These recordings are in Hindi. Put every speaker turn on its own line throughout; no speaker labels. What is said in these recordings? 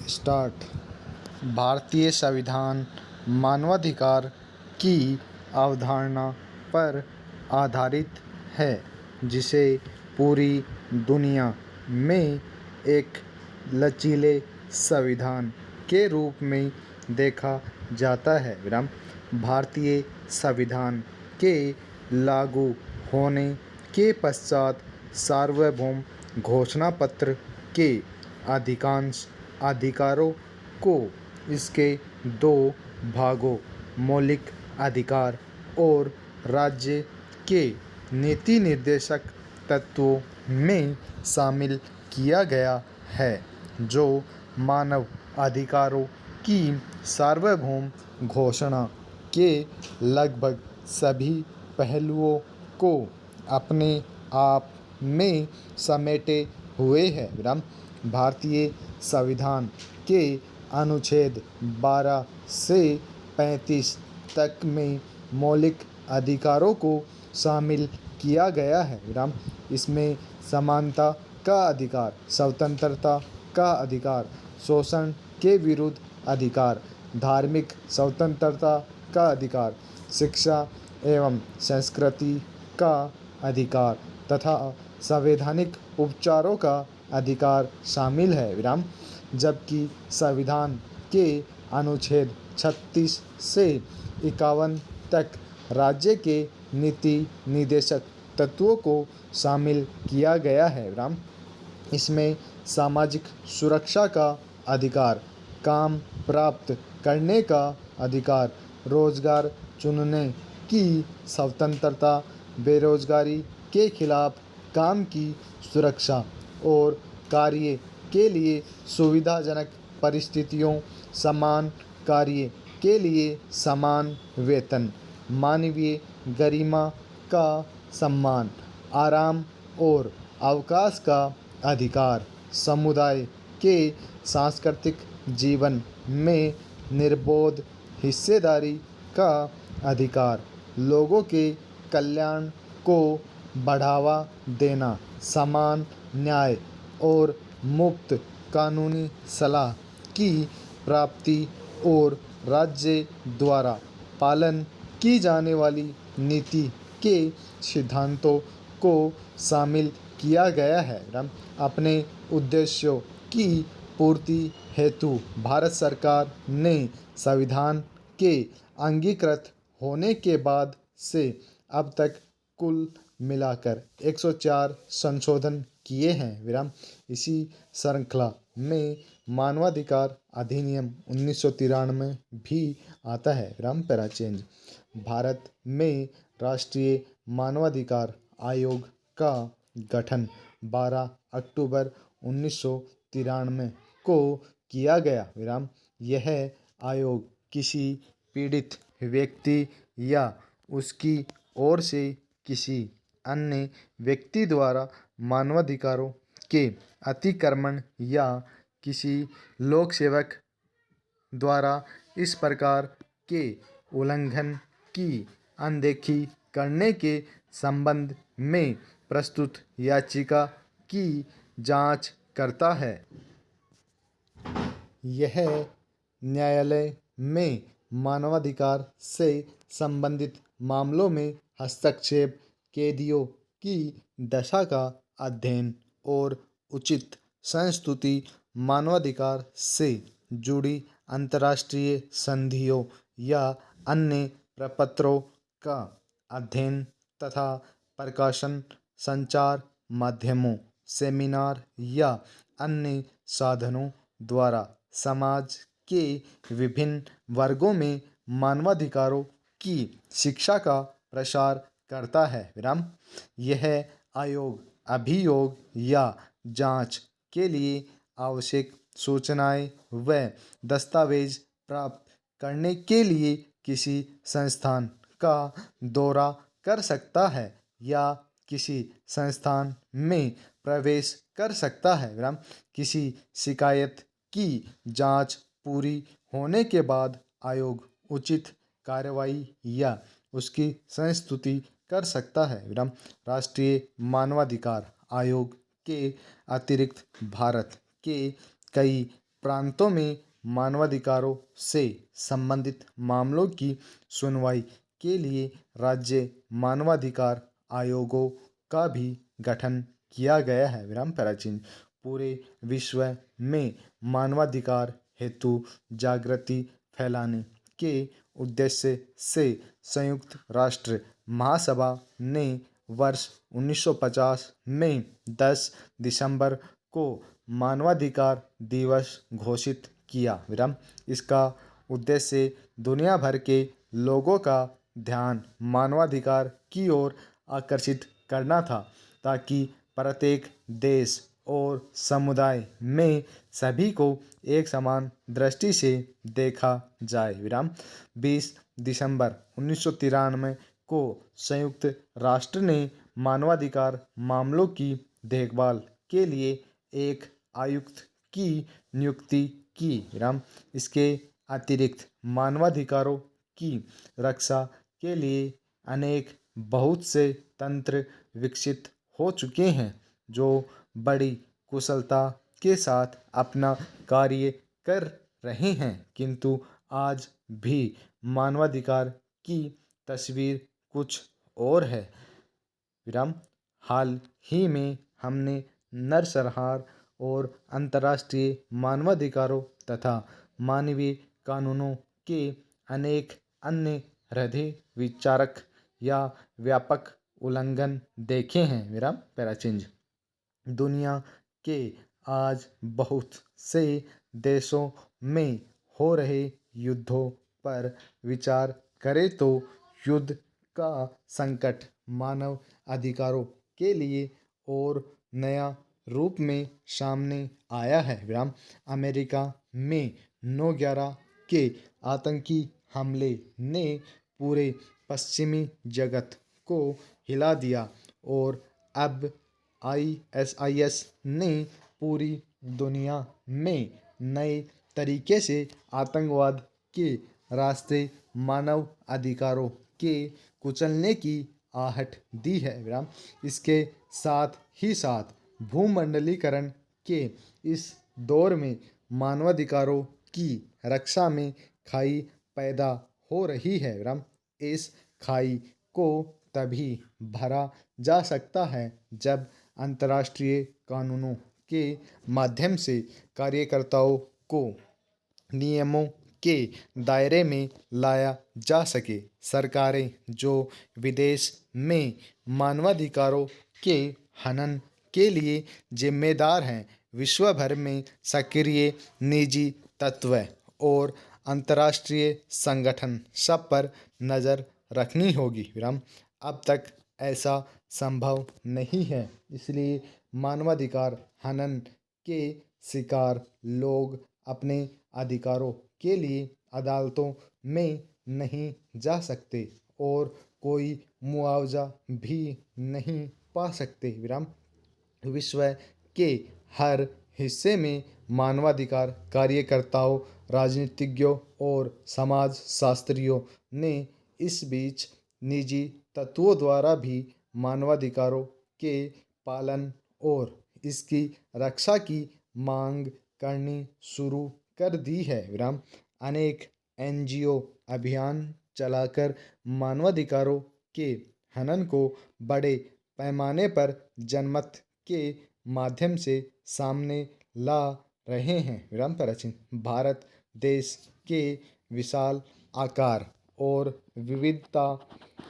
स्टार्ट। भारतीय संविधान मानवाधिकार की अवधारणा पर आधारित है, जिसे पूरी दुनिया में एक लचीले संविधान के रूप में देखा जाता है। भारतीय संविधान के लागू होने के पश्चात सार्वभौम घोषणा पत्र के अधिकांश अधिकारों को इसके दो भागों मौलिक अधिकार और राज्य के नीति निर्देशक तत्वों में शामिल किया गया है, जो मानव अधिकारों की सार्वभौम घोषणा के लगभग सभी पहलुओं को अपने आप में समेटे हुए है। भारतीय संविधान के अनुच्छेद 12 से 35 तक में मौलिक अधिकारों को शामिल किया गया है। इसमें समानता का अधिकार, स्वतंत्रता का अधिकार, शोषण के विरुद्ध अधिकार, धार्मिक स्वतंत्रता का अधिकार, शिक्षा एवं संस्कृति का अधिकार तथा संवैधानिक उपचारों का अधिकार शामिल है। जबकि संविधान के अनुच्छेद 36 से 51 तक राज्य के नीति निर्देशक तत्वों को शामिल किया गया है। इसमें सामाजिक सुरक्षा का अधिकार, काम प्राप्त करने का अधिकार, रोजगार चुनने की स्वतंत्रता, बेरोजगारी के खिलाफ काम की सुरक्षा और कार्य के लिए सुविधाजनक परिस्थितियों, समान कार्य के लिए समान वेतन, मानवीय गरिमा का सम्मान, आराम और अवकाश का अधिकार, समुदाय के सांस्कृतिक जीवन में निर्बाध हिस्सेदारी का अधिकार, लोगों के कल्याण को बढ़ावा देना, समान न्याय और मुफ्त कानूनी सलाह की प्राप्ति और राज्य द्वारा पालन की जाने वाली नीति के सिद्धांतों को शामिल किया गया है। अपने उद्देश्यों की पूर्ति हेतु भारत सरकार ने संविधान के अंगीकृत होने के बाद से अब तक कुल मिलाकर 104 संशोधन किए हैं। इसी श्रृंखला में मानवाधिकार अधिनियम 1993 भी आता है। Para change. भारत में राष्ट्रीय मानवाधिकार आयोग का गठन 12 अक्टूबर 1993 को किया गया। यह आयोग किसी पीड़ित व्यक्ति या उसकी ओर से किसी अन्य व्यक्ति द्वारा मानवाधिकारों के अतिक्रमण या किसी लोक सेवक द्वारा इस प्रकार के उल्लंघन की अनदेखी करने के संबंध में प्रस्तुत याचिका की जांच करता है। यह न्यायालय में मानवाधिकार से संबंधित मामलों में हस्तक्षेप, कैदियों की दशा का अध्ययन और उचित संस्तुति, मानवाधिकार से जुड़ी अंतर्राष्ट्रीय संधियों या अन्य प्रपत्रों का अध्ययन तथा प्रकाशन, संचार माध्यमों, सेमिनार या अन्य साधनों द्वारा समाज के विभिन्न वर्गों में मानवाधिकारों की शिक्षा का प्रसार करता है। यह आयोग अभियोग या जांच के लिए आवश्यक सूचनाएं व दस्तावेज प्राप्त करने के लिए किसी संस्थान का दौरा कर सकता है या किसी संस्थान में प्रवेश कर सकता है। किसी शिकायत की जांच पूरी होने के बाद आयोग उचित कार्रवाई या उसकी संस्तुति कर सकता है। राष्ट्रीय मानवाधिकार आयोग के अतिरिक्त भारत के कई प्रांतों में मानवाधिकारों से संबंधित मामलों की सुनवाई के लिए राज्य मानवाधिकार आयोगों का भी गठन किया गया है। विराम प्राचीन पूरे विश्व में मानवाधिकार हेतु जागृति फैलाने के उद्देश्य से संयुक्त राष्ट्र महासभा ने वर्ष 1950 में 10 दिसंबर को मानवाधिकार दिवस घोषित किया। विराम इसका उद्देश्य दुनिया भर के लोगों का ध्यान मानवाधिकार की ओर आकर्षित करना था, ताकि प्रत्येक देश और समुदाय में सभी को एक समान दृष्टि से देखा जाए। विराम 20 दिसंबर 1993 को संयुक्त राष्ट्र ने मानवाधिकार मामलों की देखभाल के लिए एक आयुक्त की नियुक्ति की। विराम इसके अतिरिक्त मानवाधिकारों की रक्षा के लिए अनेक बहुत से तंत्र विकसित हो चुके हैं, जो बड़ी कुशलता के साथ अपना कार्य कर रहे हैं। किंतु आज भी मानवाधिकार की तस्वीर कुछ और है। विराम हाल ही में हमने नरसंहार और अंतर्राष्ट्रीय मानवाधिकारों तथा मानवीय कानूनों के अनेक अन्य हृदय विचारक या व्यापक उल्लंघन देखे हैं। विराम पैराचिंज दुनिया के आज बहुत से देशों में हो रहे युद्धों पर विचार करें तो युद्ध का संकट मानव अधिकारों के लिए और नया रूप में सामने आया है। विराम अमेरिका में 9/11 के आतंकी हमले ने पूरे पश्चिमी जगत को हिला दिया और अब ISIS ने पूरी दुनिया में नए तरीके से आतंकवाद के रास्ते मानव अधिकारों के कुचलने की आहट दी है। विराम इसके साथ ही साथ भूमंडलीकरण के इस दौर में मानवाधिकारों की रक्षा में खाई पैदा हो रही है। विराम इस खाई को तभी भरा जा सकता है जब अंतर्राष्ट्रीय कानूनों के माध्यम से कार्यकर्ताओं को नियमों के दायरे में लाया जा सके। सरकारें जो विदेश में मानवाधिकारों के हनन के लिए जिम्मेदार हैं, विश्व भर में सक्रिय निजी तत्व और अंतर्राष्ट्रीय संगठन सब पर नज़र रखनी होगी। विराम अब तक ऐसा संभव नहीं है, इसलिए मानवाधिकार हनन के शिकार लोग अपने अधिकारों के लिए अदालतों में नहीं जा सकते और कोई मुआवजा भी नहीं पा सकते। विराम विश्व के हर हिस्से में मानवाधिकार कार्यकर्ताओं, राजनीतिज्ञों और समाजशास्त्रियों ने इस बीच निजी तत्वों द्वारा भी मानवाधिकारों के पालन और इसकी रक्षा की मांग करनी शुरू कर दी है। विराम अनेक NGO अभियान चलाकर मानवाधिकारों के हनन को बड़े पैमाने पर जनमत के माध्यम से सामने ला रहे हैं। विराम प्राचीन भारत देश के विशाल आकार और विविधता,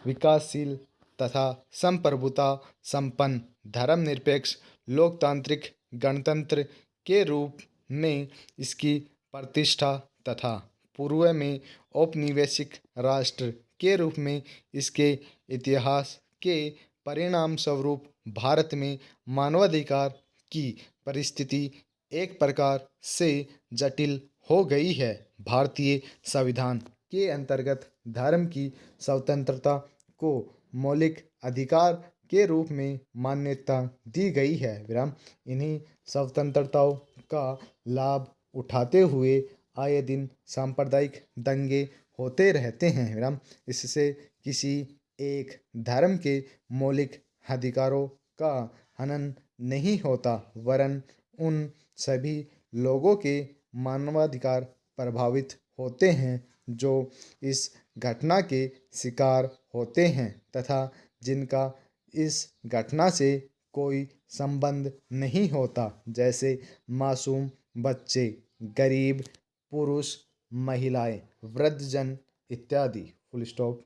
विकासशील तथा संप्रभुता संपन्न धर्मनिरपेक्ष लोकतांत्रिक गणतंत्र के रूप में इसकी प्रतिष्ठा तथा पूर्व में औपनिवेशिक राष्ट्र के रूप में इसके इतिहास के परिणाम स्वरूप भारत में मानवाधिकार की परिस्थिति एक प्रकार से जटिल हो गई है। भारतीय संविधान के अंतर्गत धर्म की स्वतंत्रता को मौलिक अधिकार के रूप में मान्यता दी गई है। विराम इन्हीं स्वतंत्रताओं का लाभ उठाते हुए आए दिन सांप्रदायिक दंगे होते रहते हैं। विराम इससे किसी एक धर्म के मौलिक अधिकारों का हनन नहीं होता, वरन उन सभी लोगों के मानवाधिकार प्रभावित होते हैं जो इस घटना के शिकार होते हैं तथा जिनका इस घटना से कोई संबंध नहीं होता, जैसे मासूम बच्चे, गरीब, पुरुष, महिलाएं, वृद्धजन इत्यादि। Full stop.